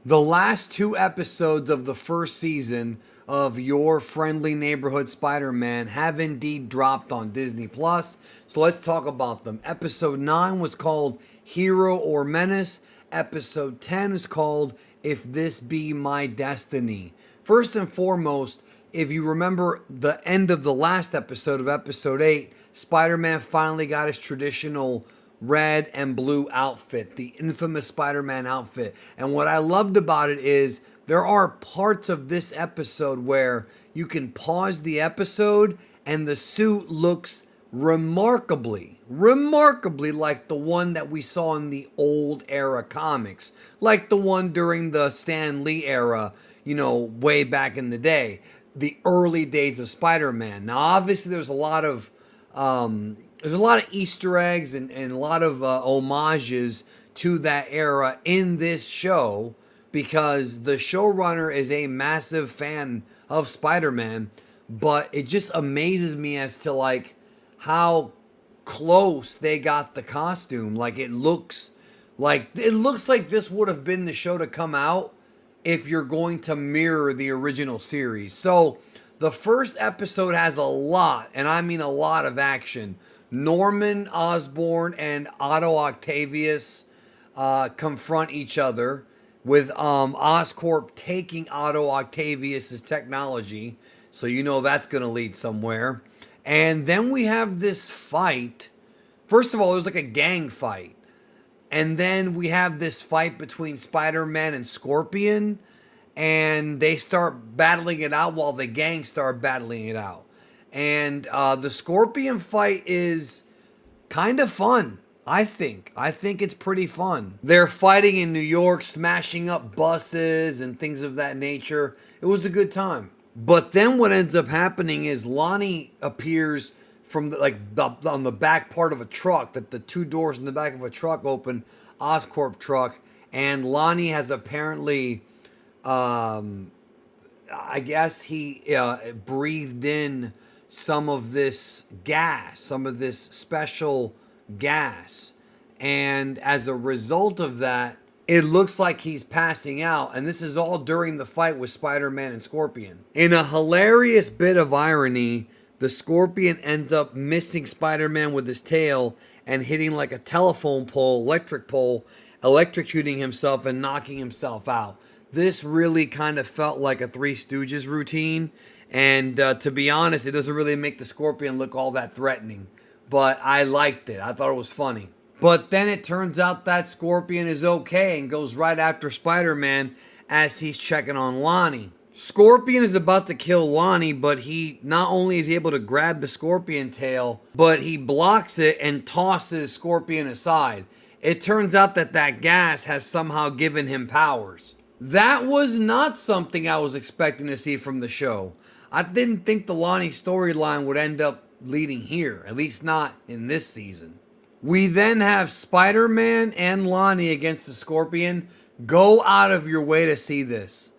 The last two episodes of the first season of Your Friendly Neighborhood Spider-Man have indeed dropped on Disney Plus. So let's talk about them. Episode 9 was called Hero or Menace. Episode 10 is called If This Be My Destiny. First and foremost, if you remember the end of the last episode of episode 8, Spider-Man finally got his traditional red and blue outfit, the infamous Spider-Man outfit. And what I loved about it is there are parts of this episode where you can pause the episode and the suit looks remarkably like the one that we saw in the old era comics, like the one during the Stan Lee era, way back in the day, the early days of Spider-Man. Now, obviously, there's a lot of Easter eggs and a lot of homages to that era in this show because the showrunner is a massive fan of Spider-Man, but it just amazes me as to how close they got the costume. It looks like this would have been the show to come out if you're going to mirror the original series. So the first episode has a lot, and I mean a lot of action. Norman Osborn and Otto Octavius confront each other with Oscorp taking Otto Octavius's technology. So that's going to lead somewhere. And then we have this fight. First of all, it was like a gang fight. And then we have this fight between Spider-Man and Scorpion. And they start battling it out while the gang start battling it out. And the Scorpion fight is kind of fun, I think. I think it's pretty fun. They're fighting in New York, smashing up buses and things of that nature. It was a good time. But then what ends up happening is Lonnie appears from on the back part of a truck, that the two doors in the back of a truck open, Oscorp truck, and Lonnie has apparently, I guess he breathed in some of this gas, some of this special gas. And as a result of that, it looks like he's passing out. And this is all during the fight with Spider-Man and Scorpion. In a hilarious bit of irony, the Scorpion ends up missing Spider-Man with his tail and hitting like a telephone pole, electric pole, electrocuting himself and knocking himself out. This really kind of felt like a Three Stooges routine. And to be honest, it doesn't really make the Scorpion look all that threatening. But I liked it. I thought it was funny. But then it turns out that Scorpion is okay and goes right after Spider-Man as he's checking on Lonnie. Scorpion is about to kill Lonnie, but he not only is able to grab the Scorpion tail, but he blocks it and tosses Scorpion aside. It turns out that gas has somehow given him powers. That was not something I was expecting to see from the show. I didn't think the Lonnie storyline would end up leading here, at least not in this season. We then have Spider-Man and Lonnie against the Scorpion. Go out of your way to see this.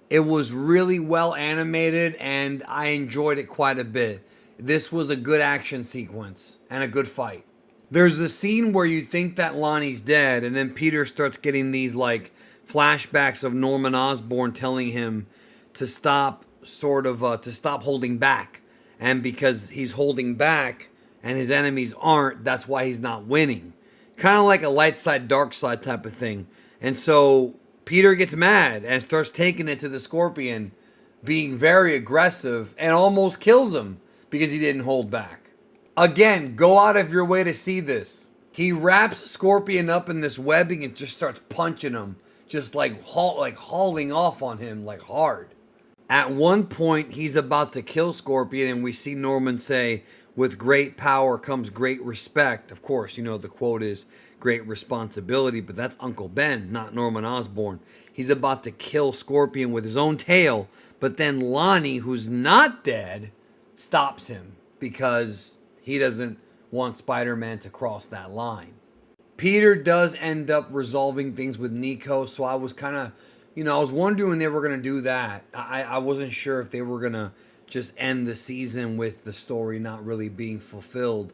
It was really well animated and I enjoyed it quite a bit. This was a good action sequence and a good fight. There's a scene where you think that Lonnie's dead and then Peter starts getting these flashbacks of Norman Osborn telling him to stop to stop holding back. And because he's holding back and his enemies aren't, that's why he's not winning. Kind of like a light side, dark side type of thing. And so Peter gets mad and starts taking it to the Scorpion, being very aggressive and almost kills him because he didn't hold back. Again, go out of your way to see this. He wraps Scorpion up in this webbing and just starts punching him, just hauling off on him hard. At one point, he's about to kill Scorpion, and we see Norman say, "With great power comes great respect." Of course, the quote is great responsibility, but that's Uncle Ben, not Norman Osborn. He's about to kill Scorpion with his own tail, but then Lonnie, who's not dead, stops him because he doesn't want Spider-Man to cross that line. Peter does end up resolving things with Nico, so I was kind of, I was wondering when they were going to do that. I wasn't sure if they were going to just end the season with the story not really being fulfilled,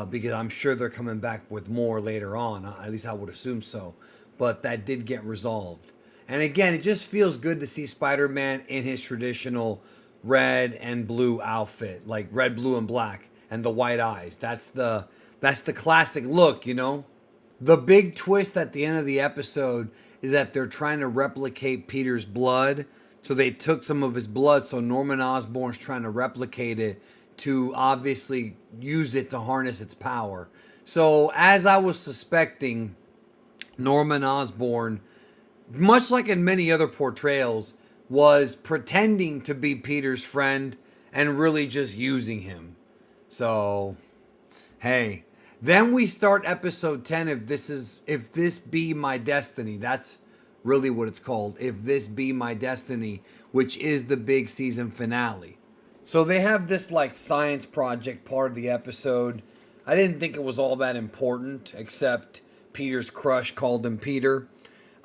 because I'm sure they're coming back with more later on. At least I would assume so. But that did get resolved. And again, it just feels good to see Spider-Man in his traditional red and blue outfit, like red, blue, and black, and the white eyes. That's the classic look, you know? The big twist at the end of the episode is that they're trying to replicate Peter's blood. So they took some of his blood, so Norman Osborn's trying to replicate it to obviously use it to harness its power. So as I was suspecting, Norman Osborn, much like in many other portrayals, was pretending to be Peter's friend and really just using him. So, hey. Then we start episode 10, If This Be My Destiny. That's really what it's called. If This Be My Destiny, which is the big season finale. So they have this like science project part of the episode. I didn't think it was all that important, except Peter's crush called him Peter.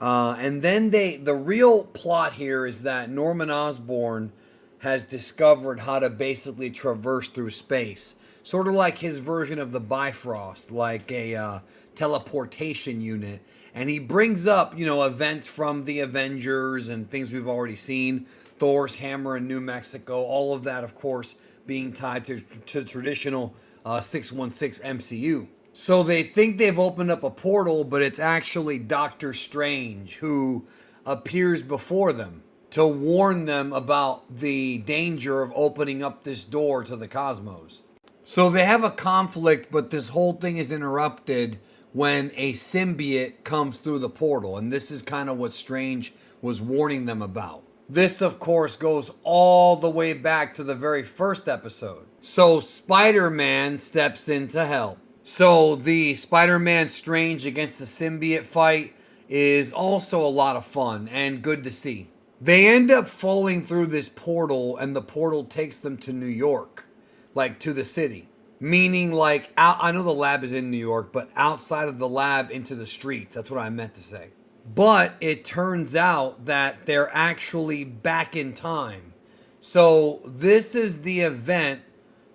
And then the real plot here is that Norman Osborn has discovered how to basically traverse through space. Sort of like his version of the Bifrost, like a teleportation unit. And he brings up, events from the Avengers and things we've already seen. Thor's hammer in New Mexico. All of that, of course, being tied to traditional 616 MCU. So they think they've opened up a portal, but it's actually Doctor Strange who appears before them to warn them about the danger of opening up this door to the cosmos. So they have a conflict, but this whole thing is interrupted when a symbiote comes through the portal. And this is kind of what Strange was warning them about. This, of course, goes all the way back to the very first episode. So Spider-Man steps in to help. So the Spider-Man Strange against the symbiote fight is also a lot of fun and good to see. They end up falling through this portal, and the portal takes them to New York. Like to the city, meaning like I know the lab is in New York, but outside of the lab into the streets. That's what I meant to say. But it turns out that they're actually back in time. So this is the event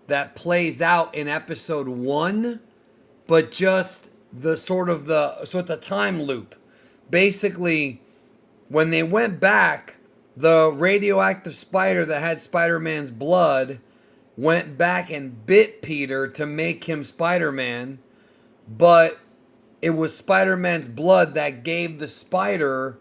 that plays out in episode 1, but just it's a time loop. Basically, when they went back, the radioactive spider that had Spider-Man's blood went back and bit Peter to make him Spider-Man, but it was Spider-Man's blood that gave the spider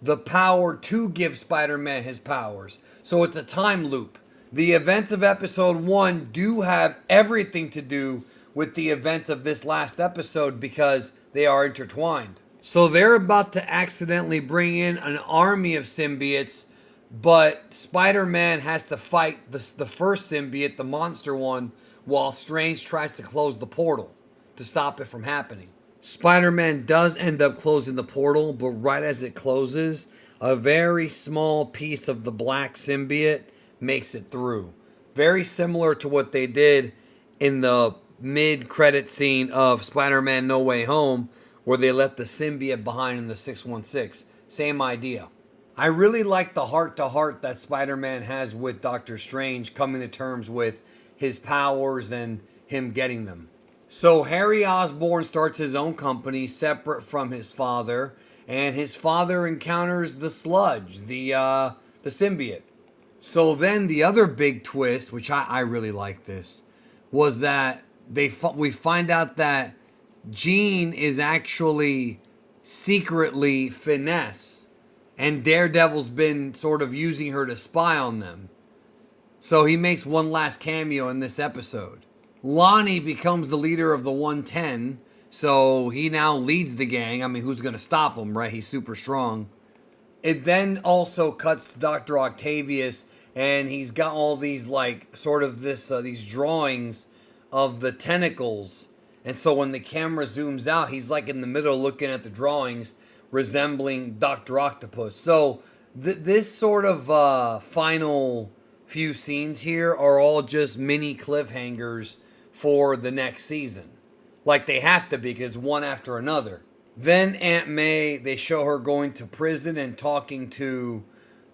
the power to give Spider-Man his powers. So it's a time loop. The events of episode 1 do have everything to do with the events of this last episode because they are intertwined. So they're about to accidentally bring in an army of symbiotes, but Spider-Man has to fight the first symbiote, the monster one, while Strange tries to close the portal to stop it from happening. Spider-Man does end up closing the portal, but right as it closes, a very small piece of the black symbiote makes it through. Very similar to what they did in the mid-credit scene of Spider-Man No Way Home, where they left the symbiote behind in the 616. Same idea. I really like the heart-to-heart that Spider-Man has with Doctor Strange, coming to terms with his powers and him getting them. So Harry Osborn starts his own company separate from his father, and his father encounters the Sludge, the symbiote. So then the other big twist, which I really like this, was that we find out that Jean is actually secretly Finesse. And Daredevil's been sort of using her to spy on them. So he makes one last cameo in this episode. Lonnie becomes the leader of the 110. So he now leads the gang. I mean, who's going to stop him, right? He's super strong. It then also cuts to Dr. Octavius. And he's got all these these drawings of the tentacles. And so when the camera zooms out, he's like in the middle looking at the drawings, resembling Dr. Octopus. So this sort of final few scenes here are all just mini cliffhangers for the next season. Like they have to be, because one after another. Then Aunt May, they show her going to prison and talking to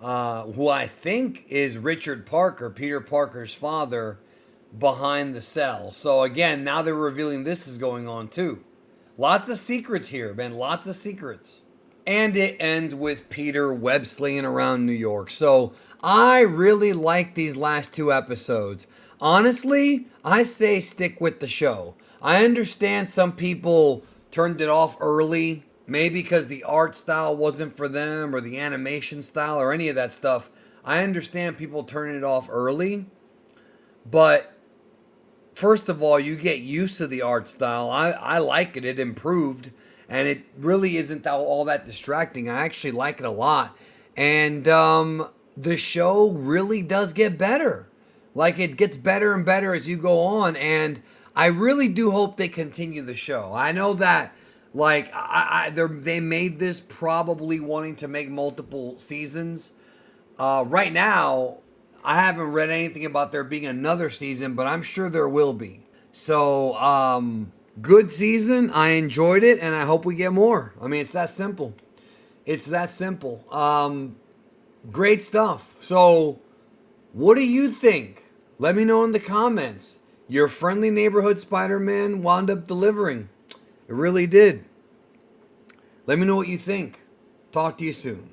who I think is Richard Parker, Peter Parker's father, behind the cell. So again, now they're revealing this is going on too. Lots of secrets here, man. Lots of secrets. And it ends with Peter web slinging around New York. So I really like these last two episodes. Honestly, I say stick with the show. I understand some people turned it off early, maybe because the art style wasn't for them or the animation style or any of that stuff. I understand people turning it off early, but first of all, you get used to the art style. I like it. It improved, and it really isn't all that distracting. I actually like it a lot. And the show really does get better. Like, it gets better and better as you go on. And I really do hope they continue the show. I know that, like, they made this probably wanting to make multiple seasons. Right now, I haven't read anything about there being another season, but I'm sure there will be. So, good season. I enjoyed it, and I hope we get more. I mean, it's that simple. It's that simple. Great stuff. So, what do you think? Let me know in the comments. Your friendly neighborhood Spider-Man wound up delivering. It really did. Let me know what you think. Talk to you soon.